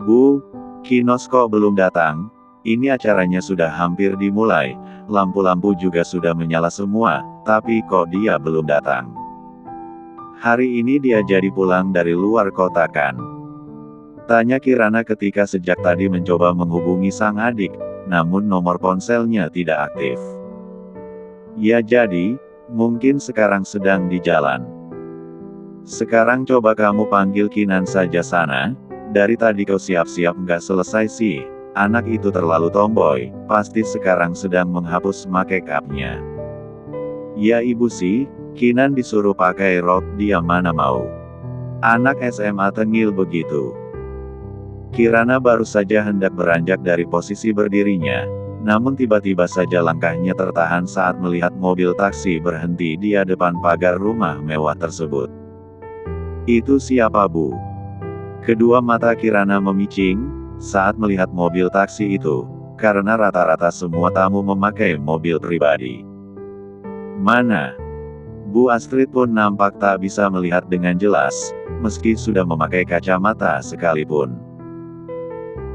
Bu, Kinos kok belum datang? Ini acaranya sudah hampir dimulai, lampu-lampu juga sudah menyala semua, tapi kok dia belum datang? Hari ini dia jadi pulang dari luar kota kan? Tanya Kirana ketika sejak tadi mencoba menghubungi sang adik, namun nomor ponselnya tidak aktif. Ya jadi, mungkin sekarang sedang di jalan. Sekarang coba kamu panggil Kinan saja sana. Dari tadi kau siap-siap nggak selesai sih. Anak itu terlalu tomboy, pasti sekarang sedang menghapus make up-nya. Ya ibu sih, Kinan disuruh pakai rok, dia mana mau. Anak SMA tengil begitu. Kirana baru saja hendak beranjak dari posisi berdirinya, namun tiba-tiba saja langkahnya tertahan saat melihat mobil taksi berhenti di depan pagar rumah mewah tersebut. Itu siapa Bu? Kedua mata Kirana memicing saat melihat mobil taksi itu, karena rata-rata semua tamu memakai mobil pribadi. Mana? Bu Astrid pun nampak tak bisa melihat dengan jelas, meski sudah memakai kacamata sekalipun.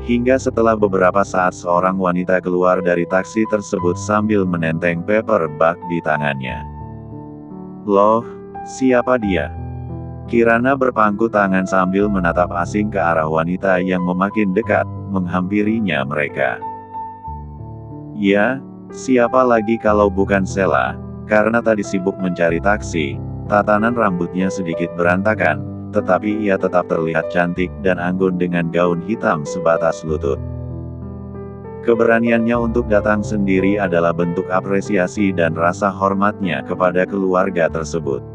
Hingga setelah beberapa saat seorang wanita keluar dari taksi tersebut sambil menenteng paper bag di tangannya. Loh, siapa dia? Kirana berpangku tangan sambil menatap asing ke arah wanita yang memakin dekat, menghampirinya mereka. Ya, siapa lagi kalau bukan Sela, karena tadi sibuk mencari taksi, tatanan rambutnya sedikit berantakan, tetapi ia tetap terlihat cantik dan anggun dengan gaun hitam sebatas lutut. Keberaniannya untuk datang sendiri adalah bentuk apresiasi dan rasa hormatnya kepada keluarga tersebut.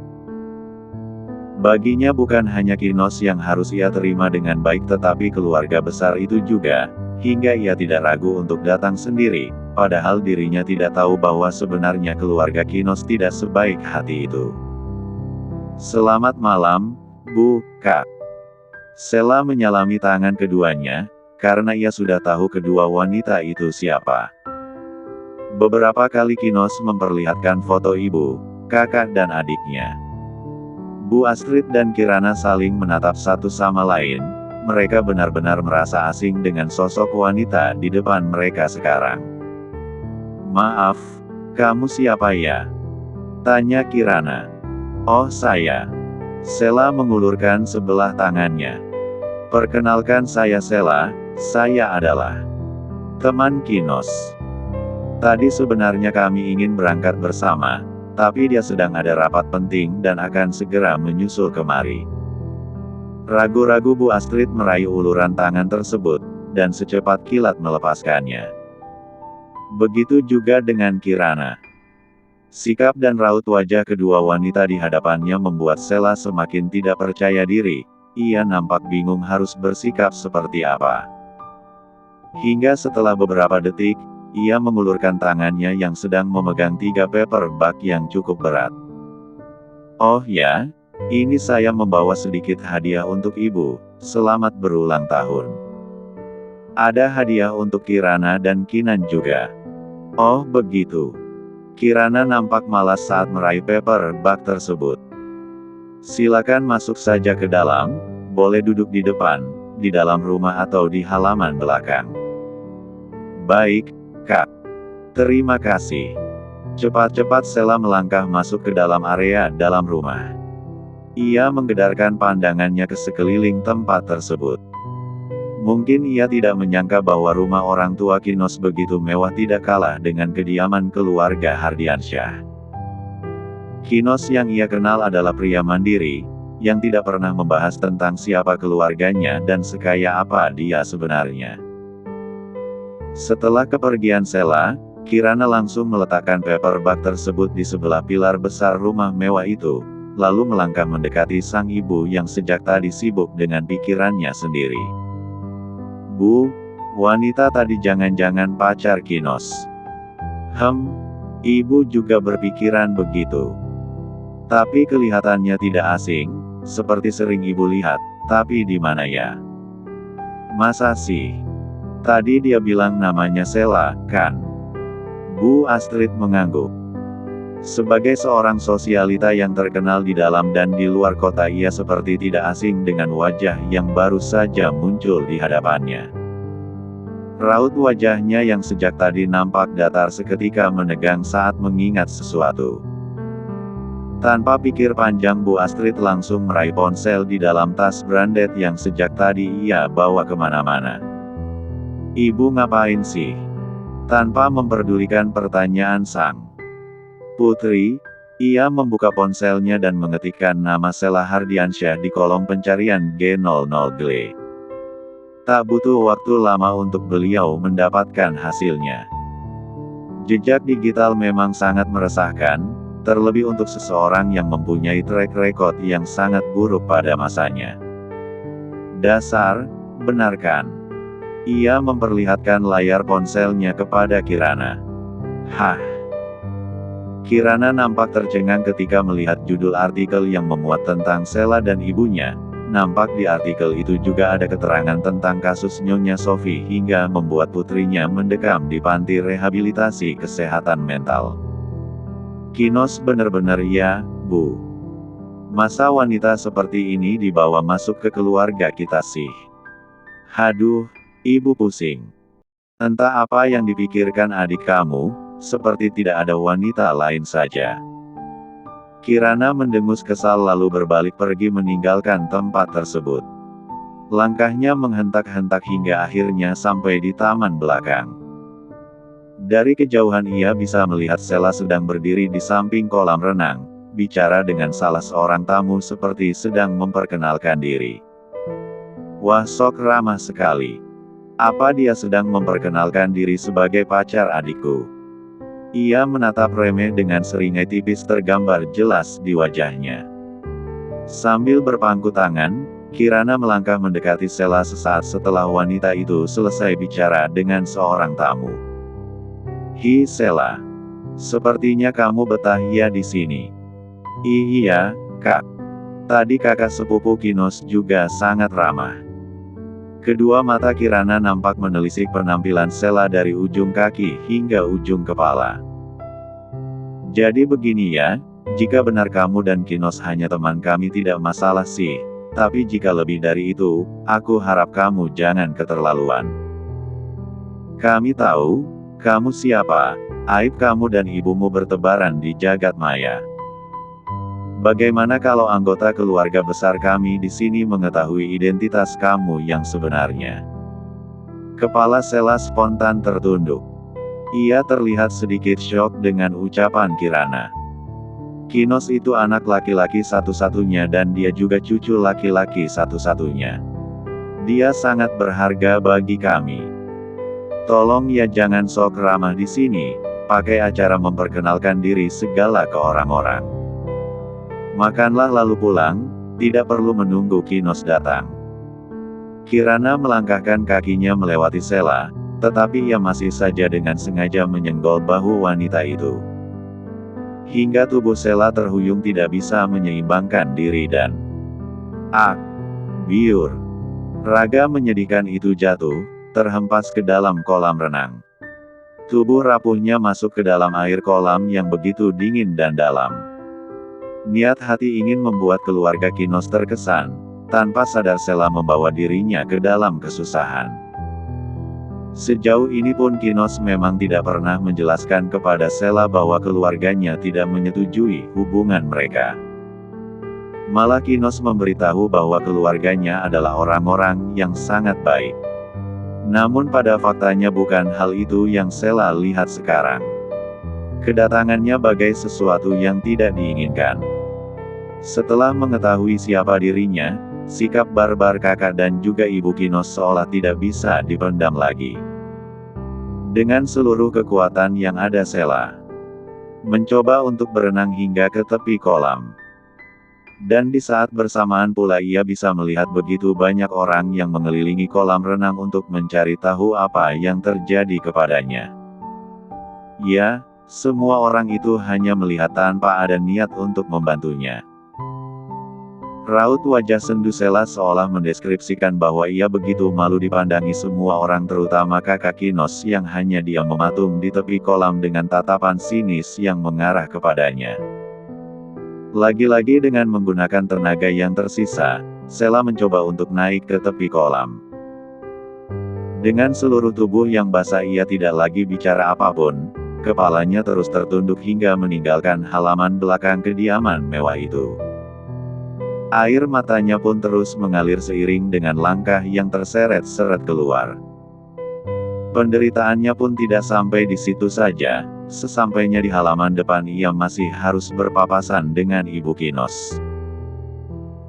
Baginya bukan hanya Kinos yang harus ia terima dengan baik tetapi keluarga besar itu juga, hingga ia tidak ragu untuk datang sendiri, padahal dirinya tidak tahu bahwa sebenarnya keluarga Kinos tidak sebaik hati itu. Selamat malam, Bu, Kak. Sela menyalami tangan keduanya, karena ia sudah tahu kedua wanita itu siapa. Beberapa kali Kinos memperlihatkan foto ibu, kakak dan adiknya. Bu Astrid dan Kirana saling menatap satu sama lain, mereka benar-benar merasa asing dengan sosok wanita di depan mereka sekarang. Maaf, kamu siapa ya? Tanya Kirana. Oh saya. Sela mengulurkan sebelah tangannya. Perkenalkan saya Sela, saya adalah teman Kinos. Tadi sebenarnya kami ingin berangkat bersama, tapi dia sedang ada rapat penting dan akan segera menyusul kemari. Ragu-ragu Bu Astrid meraih uluran tangan tersebut, dan secepat kilat melepaskannya. Begitu juga dengan Kirana. Sikap dan raut wajah kedua wanita di hadapannya membuat Sela semakin tidak percaya diri, ia nampak bingung harus bersikap seperti apa. Hingga setelah beberapa detik, ia mengulurkan tangannya yang sedang memegang 3 paper bag yang cukup berat. Oh ya, ini saya membawa sedikit hadiah untuk ibu, selamat berulang tahun. Ada hadiah untuk Kirana dan Kinan juga. Oh begitu. Kirana nampak malas saat meraih paper bag tersebut. Silakan masuk saja ke dalam, boleh duduk di depan, di dalam rumah atau di halaman belakang. Baik, Kak. Terima kasih. Cepat-cepat Sela melangkah masuk ke dalam area dalam rumah. Ia menggedarkan pandangannya ke sekeliling tempat tersebut. Mungkin ia tidak menyangka bahwa rumah orang tua Kinos begitu mewah tidak kalah dengan kediaman keluarga Hardiansyah. Kinos yang ia kenal adalah pria mandiri, yang tidak pernah membahas tentang siapa keluarganya dan sekaya apa dia sebenarnya. Setelah kepergian Sela, Kirana langsung meletakkan paper bag tersebut di sebelah pilar besar rumah mewah itu, lalu melangkah mendekati sang ibu yang sejak tadi sibuk dengan pikirannya sendiri. Bu, wanita tadi jangan-jangan pacar Kinos. Ibu juga berpikiran begitu. Tapi kelihatannya tidak asing, seperti sering ibu lihat, tapi di mana ya? Masa sih? Tadi dia bilang namanya Sela, kan? Bu Astrid mengangguk. Sebagai seorang sosialita yang terkenal di dalam dan di luar kota, ia seperti tidak asing dengan wajah yang baru saja muncul di hadapannya. Raut wajahnya yang sejak tadi nampak datar seketika menegang saat mengingat sesuatu. Tanpa pikir panjang, Bu Astrid langsung meraih ponsel di dalam tas branded yang sejak tadi ia bawa kemana-mana. "Ibu ngapain sih?" Tanpa memperdulikan pertanyaan sang putri, ia membuka ponselnya dan mengetikkan nama Sela Hardiansyah di kolom pencarian G00GLE. Tak butuh waktu lama untuk beliau mendapatkan hasilnya. Jejak digital memang sangat meresahkan, terlebih untuk seseorang yang mempunyai track record yang sangat buruk pada masanya. "Dasar, benarkan?" Ia memperlihatkan layar ponselnya kepada Kirana. "Hah?" Kirana nampak tercengang ketika melihat judul artikel yang memuat tentang Sela dan ibunya. Nampak di artikel itu juga ada keterangan tentang kasus Nyonya Sophie hingga membuat putrinya mendekam di panti rehabilitasi kesehatan mental. "Kinos benar-benar ya, Bu. Masa wanita seperti ini dibawa masuk ke keluarga kita sih? Haduh, Ibu pusing. Entah apa yang dipikirkan adik kamu, seperti tidak ada wanita lain saja." Kirana mendengus kesal lalu berbalik pergi meninggalkan tempat tersebut. Langkahnya menghentak-hentak hingga akhirnya sampai di taman belakang. Dari kejauhan ia bisa melihat Sela sedang berdiri di samping kolam renang, bicara dengan salah seorang tamu seperti sedang memperkenalkan diri. "Wah, sok ramah sekali. Apa dia sedang memperkenalkan diri sebagai pacar adikku?" Ia menatap remeh dengan seringai tipis tergambar jelas di wajahnya. Sambil berpangku tangan, Kirana melangkah mendekati Sela sesaat setelah wanita itu selesai bicara dengan seorang tamu. "Hi Sela. Sepertinya kamu betah ya di sini." "Iya, Kak. Tadi kakak sepupu Kinos juga sangat ramah." Kedua mata Kirana nampak menelisik penampilan Sela dari ujung kaki hingga ujung kepala. "Jadi begini ya, jika benar kamu dan Kinos hanya teman kami tidak masalah sih, tapi jika lebih dari itu, aku harap kamu jangan keterlaluan. Kami tahu, kamu siapa, aib kamu dan ibumu bertebaran di jagat maya. Bagaimana kalau anggota keluarga besar kami di sini mengetahui identitas kamu yang sebenarnya?" Kepala Sela spontan tertunduk. Ia terlihat sedikit syok dengan ucapan Kirana. Kinos itu anak laki-laki satu-satunya dan dia juga cucu laki-laki satu-satunya. Dia sangat berharga bagi kami. Tolong ya jangan sok ramah di sini, pakai acara memperkenalkan diri segala ke orang-orang. Makanlah lalu pulang, tidak perlu menunggu Kinos datang. Kirana melangkahkan kakinya melewati Sela, tetapi ia masih saja dengan sengaja menyenggol bahu wanita itu. Hingga tubuh Sela terhuyung tidak bisa menyeimbangkan diri dan biur. Raga menyedihkan itu jatuh, terhempas ke dalam kolam renang. Tubuh rapuhnya masuk ke dalam air kolam yang begitu dingin dan dalam. Niat hati ingin membuat keluarga Kinos terkesan, tanpa sadar Sela membawa dirinya ke dalam kesusahan. Sejauh ini pun Kinos memang tidak pernah menjelaskan kepada Sela bahwa keluarganya tidak menyetujui hubungan mereka. Malah Kinos memberitahu bahwa keluarganya adalah orang-orang yang sangat baik. Namun pada faktanya bukan hal itu yang Sela lihat sekarang. Kedatangannya bagai sesuatu yang tidak diinginkan. Setelah mengetahui siapa dirinya, sikap barbar kakak dan juga ibu Kinos seolah tidak bisa dipendam lagi. Dengan seluruh kekuatan yang ada Sela mencoba untuk berenang hingga ke tepi kolam. Dan di saat bersamaan pula ia bisa melihat begitu banyak orang yang mengelilingi kolam renang untuk mencari tahu apa yang terjadi kepadanya. Ya, semua orang itu hanya melihat tanpa ada niat untuk membantunya. Raut wajah sendu Sela seolah mendeskripsikan bahwa ia begitu malu dipandangi semua orang, terutama kakak Kinos yang hanya diam mematung di tepi kolam dengan tatapan sinis yang mengarah kepadanya. Lagi-lagi dengan menggunakan tenaga yang tersisa, Sela mencoba untuk naik ke tepi kolam. Dengan seluruh tubuh yang basah ia tidak lagi bicara apapun, kepalanya terus tertunduk hingga meninggalkan halaman belakang kediaman mewah itu. Air matanya pun terus mengalir seiring dengan langkah yang terseret-seret keluar. Penderitaannya pun tidak sampai di situ saja, sesampainya di halaman depan ia masih harus berpapasan dengan Ibu Kinos.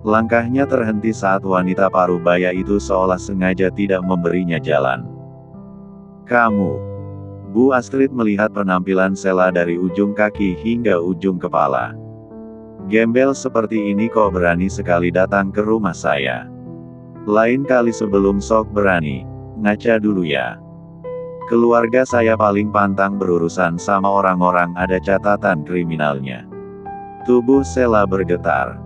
Langkahnya terhenti saat wanita parubaya itu seolah sengaja tidak memberinya jalan. "Kamu..." Bu Astrid melihat penampilan Sela dari ujung kaki hingga ujung kepala. "Gembel seperti ini kok berani sekali datang ke rumah saya. Lain kali sebelum sok berani, ngaca dulu ya. Keluarga saya paling pantang berurusan sama orang-orang ada catatan kriminalnya." Tubuh Sela bergetar.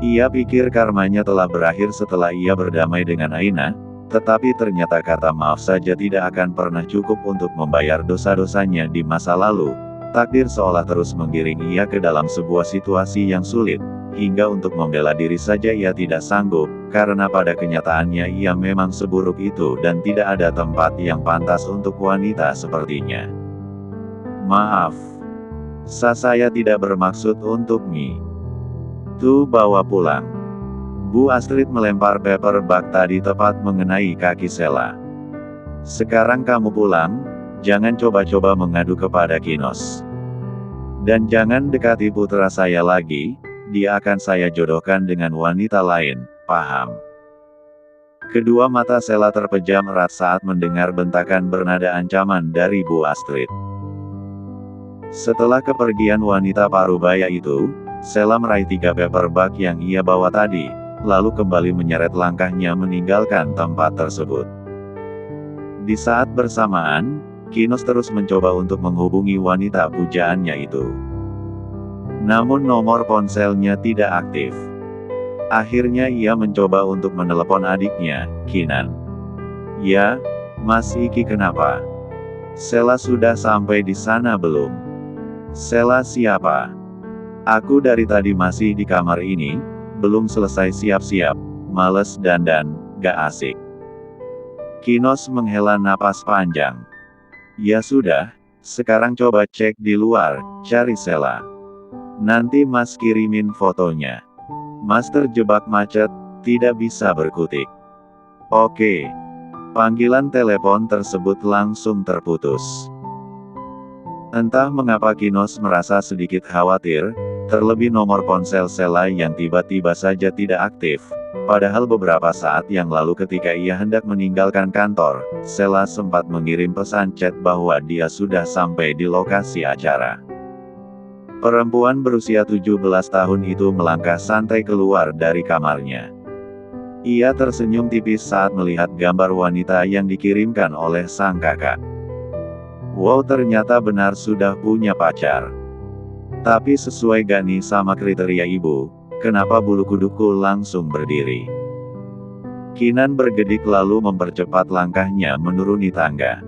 Ia pikir karmanya telah berakhir setelah ia berdamai dengan Aina, tetapi ternyata kata maaf saja tidak akan pernah cukup untuk membayar dosa-dosanya di masa lalu. Takdir seolah terus menggiring ia ke dalam sebuah situasi yang sulit, hingga untuk membela diri saja ia tidak sanggup, karena pada kenyataannya ia memang seburuk itu dan tidak ada tempat yang pantas untuk wanita sepertinya. "Maaf. Saya tidak bermaksud untuk tuh bawa pulang." Bu Astrid melempar paper bag tadi tepat mengenai kaki Sela. "Sekarang kamu pulang, jangan coba-coba mengadu kepada Kinos. Dan jangan dekati putra saya lagi, dia akan saya jodohkan dengan wanita lain, paham?" Kedua mata Sela terpejam erat saat mendengar bentakan bernada ancaman dari Bu Astrid. Setelah kepergian wanita parubaya itu, Sela meraih 3 paper bag yang ia bawa tadi, lalu kembali menyeret langkahnya meninggalkan tempat tersebut. Di saat bersamaan, Kinos terus mencoba untuk menghubungi wanita pujaannya itu. Namun nomor ponselnya tidak aktif. Akhirnya ia mencoba untuk menelepon adiknya, Kinan. "Ya, Mas Iki, kenapa? Sela sudah sampai di sana belum?" "Sela siapa? Aku dari tadi masih di kamar ini, belum selesai siap-siap, males dandan, gak asik." Kinos menghela napas panjang. "Ya sudah, sekarang coba cek di luar, cari Sela. Nanti Mas kirimin fotonya. Mas terjebak macet, tidak bisa berkutik." "Oke." Panggilan telepon tersebut langsung terputus. Entah mengapa Kinos merasa sedikit khawatir, terlebih nomor ponsel Sela yang tiba-tiba saja tidak aktif. Padahal beberapa saat yang lalu ketika ia hendak meninggalkan kantor, Sela sempat mengirim pesan chat bahwa dia sudah sampai di lokasi acara. Perempuan berusia 17 tahun itu melangkah santai keluar dari kamarnya. Ia tersenyum tipis saat melihat gambar wanita yang dikirimkan oleh sang kakak. Wow, ternyata benar sudah punya pacar. Tapi sesuai gak nih sama kriteria ibu, kenapa bulu kuduku langsung berdiri? Kinan bergedik lalu mempercepat langkahnya menuruni tangga.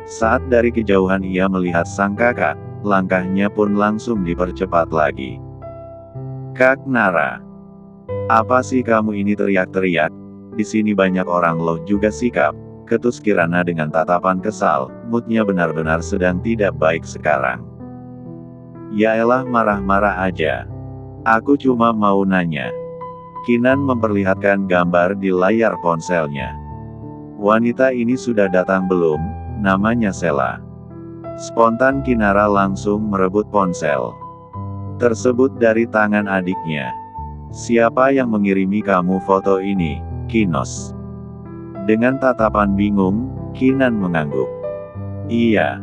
Saat dari kejauhan ia melihat sang kakak, langkahnya pun langsung dipercepat lagi. "Kak Nara, apa sih kamu ini teriak-teriak? Di sini banyak orang loh." "Juga sikap," ketus Kirana dengan tatapan kesal, moodnya benar-benar sedang tidak baik sekarang. "Yaelah, marah-marah aja. Aku cuma mau nanya." Kinan memperlihatkan gambar di layar ponselnya. "Wanita ini sudah datang belum? Namanya Sela." Spontan Kinara langsung merebut ponsel tersebut dari tangan adiknya. "Siapa yang mengirimi kamu foto ini, Kinos?" Dengan tatapan bingung, Kinan mengangguk. "Iya.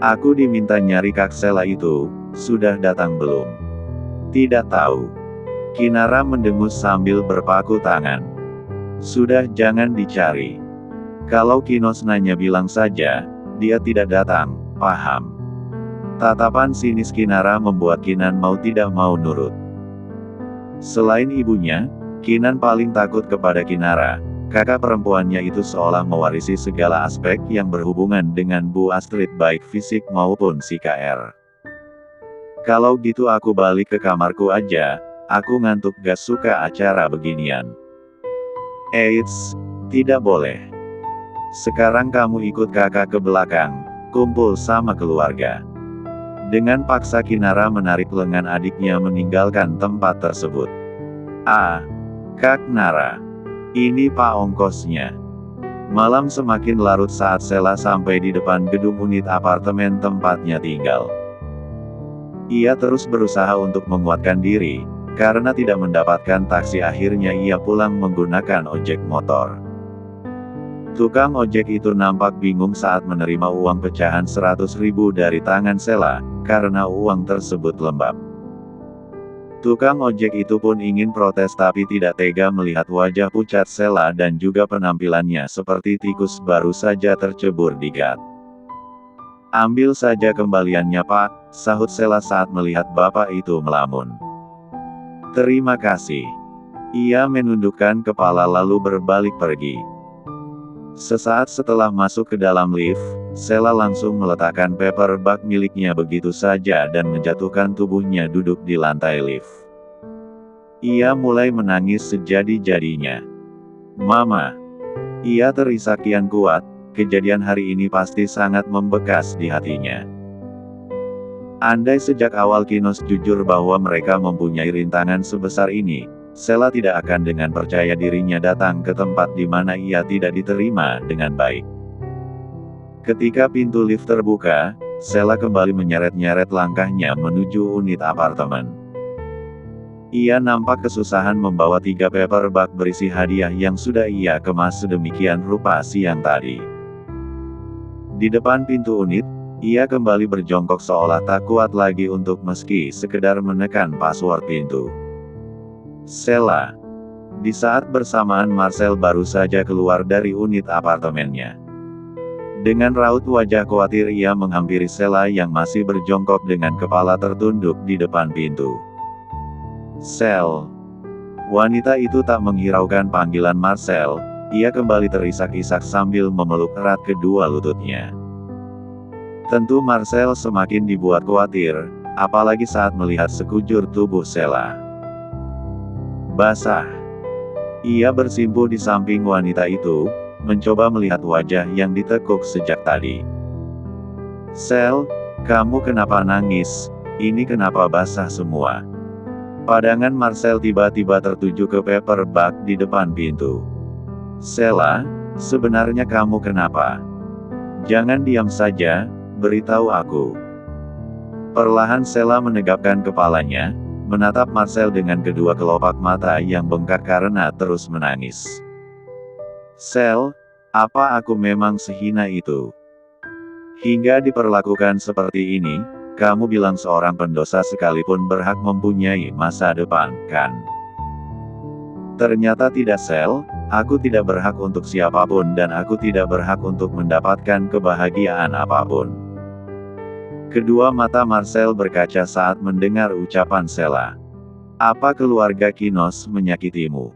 Aku diminta nyari Kak Sela itu, sudah datang belum?" "Tidak tahu." Kinara mendengus sambil berpaku tangan. "Sudah, jangan dicari. Kalau Kinos nanya bilang saja, dia tidak datang, paham?" Tatapan sinis Kinara membuat Kinan mau tidak mau nurut. Selain ibunya, Kinan paling takut kepada Kinara. Kakak perempuannya itu seolah mewarisi segala aspek yang berhubungan dengan Bu Astrid baik fisik maupun psiker. Kalau gitu aku balik ke kamarku aja, aku ngantuk gak suka acara beginian. Eits, tidak boleh. Sekarang kamu ikut kakak ke belakang, kumpul sama keluarga. Dengan paksa Kinara menarik lengan adiknya meninggalkan tempat tersebut. Kak Nara. Ini Pak ongkosnya. Malam semakin larut saat Sela sampai di depan gedung unit apartemen tempatnya tinggal. Ia terus berusaha untuk menguatkan diri, karena tidak mendapatkan taksi akhirnya ia pulang menggunakan ojek motor. Tukang ojek itu nampak bingung saat menerima uang pecahan 100.000 dari tangan Sela, karena uang tersebut lembab. Tukang ojek itu pun ingin protes tapi tidak tega melihat wajah pucat Sela dan juga penampilannya seperti tikus baru saja tercebur di gat. Ambil saja kembaliannya Pak, sahut Sela saat melihat bapak itu melamun. Terima kasih. Ia menundukkan kepala lalu berbalik pergi. Sesaat setelah masuk ke dalam lift, Sela langsung meletakkan paper bag miliknya begitu saja dan menjatuhkan tubuhnya duduk di lantai lift. Ia mulai menangis sejadi-jadinya. Mama. Ia terisak kian kuat, kejadian hari ini pasti sangat membekas di hatinya. Andai sejak awal Kinos jujur bahwa mereka mempunyai rintangan sebesar ini, Sela tidak akan dengan percaya dirinya datang ke tempat di mana ia tidak diterima dengan baik. Ketika pintu lift terbuka, Sela kembali menyeret-nyeret langkahnya menuju unit apartemen. Ia nampak kesusahan membawa 3 paper bag berisi hadiah yang sudah ia kemas sedemikian rupa siang tadi. Di depan pintu unit, ia kembali berjongkok seolah tak kuat lagi untuk meski sekedar menekan password pintu. Sela. Di saat bersamaan Marcel baru saja keluar dari unit apartemennya. Dengan raut wajah khawatir ia menghampiri Sela yang masih berjongkok dengan kepala tertunduk di depan pintu. Sel. Wanita itu tak menghiraukan panggilan Marcel, ia kembali terisak-isak sambil memeluk erat kedua lututnya. Tentu Marcel semakin dibuat khawatir, apalagi saat melihat sekujur tubuh Sela basah. Ia bersimpuh di samping wanita itu, mencoba melihat wajah yang ditekuk sejak tadi. Sel, kamu kenapa nangis? Ini kenapa basah semua? Pandangan Marcel tiba-tiba tertuju ke paper bag di depan pintu. Sela, sebenarnya kamu kenapa? Jangan diam saja, beritahu aku. Perlahan Sela menegakkan kepalanya, menatap Marcel dengan kedua kelopak mata yang bengkak karena terus menangis. Sel, apa aku memang sehina itu? Hingga diperlakukan seperti ini, kamu bilang seorang pendosa sekalipun berhak mempunyai masa depan, kan? Ternyata tidak Sel, aku tidak berhak untuk siapapun dan aku tidak berhak untuk mendapatkan kebahagiaan apapun. Kedua mata Marcel berkaca saat mendengar ucapan Sela. Apa keluarga Kinos menyakitimu?